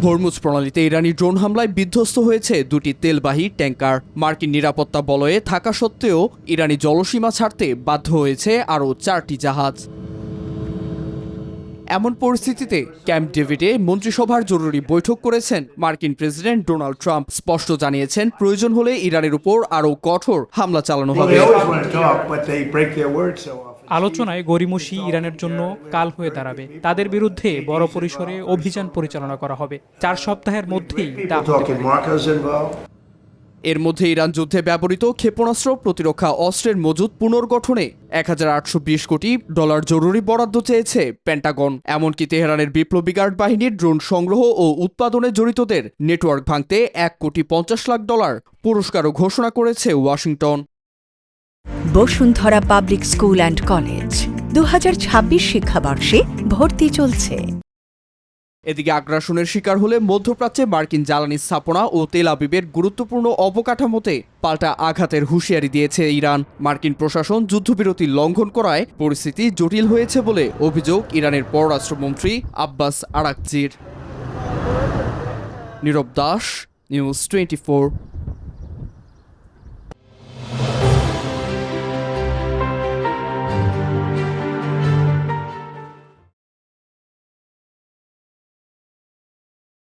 Hormuz প্রণালীতে ইরানি drone হামলায় বিধ্বস্ত হয়েছে দুটি তেলবাহী ট্যাঙ্কার। মার্কিন নিরাপত্তা বলয়ে থাকা সত্ত্বেও ইরানি জলসীমা ছাড়তে বাধ্য হয়েছে আরও 4টি জাহাজ। এমন পরিস্থিতিতে ক্যাম্প ডেভিডে মন্ত্রিসভার জরুরি বৈঠক করেছেন মার্কিন প্রেসিডেন্ট ডোনাল্ড ট্রাম্প। স্পষ্ট জানিয়েছেন, প্রয়োজন হলে ইরানের উপর আরও কঠোর হামলা চালানো হবে। আলোচনায় গড়িমসি ইরানের জন্য কাল হয়ে দাঁড়াবে। তাদের বিরুদ্ধে বড় পরিসরে অভিযান পরিচালনা করা হবে। 4 সপ্তাহের মধ্যেই তা হতে পারে। এর মধ্যে ইরান যুদ্ধে ব্যবহৃত ক্ষেপণাস্ত্র প্রতিরক্ষা অস্ত্রের মজুদ পুনর্গঠনে $1,820 কোটি জরুরি বরাদ্দ চেয়েছে পেন্টাগন। এমনকি তেহরানের বিপ্লবী গার্ড বাহিনীর ড্রোন সংগ্রহ ও উৎপাদনে জড়িতদের নেটওয়ার্ক ভাঙতে $1,50 লাখ পুরস্কারও ঘোষণা করেছে Washington. Bashundhara public school and college 2026 শিক্ষাবর্ষে ভর্তি চলছে। এদিকে আগ্রাসনের শিকার হলে মধ্যপ্রাচ্যে মার্কিন জ্বালানি স্থাপনা ও তেল আবিবের গুরুত্বপূর্ণ অবকাঠামোতে পাল্টা আঘাতের হুঁশিয়ারি দিয়েছে ইরান। মার্কিন প্রশাসন যুদ্ধবিরতি লঙ্ঘন করায় পরিস্থিতি জটিল হয়েছে বলে অভিযোগ ইরানের পররাষ্ট্রমন্ত্রী আব্বাস আরাকচির। নীরব দাস, নিউজ 24।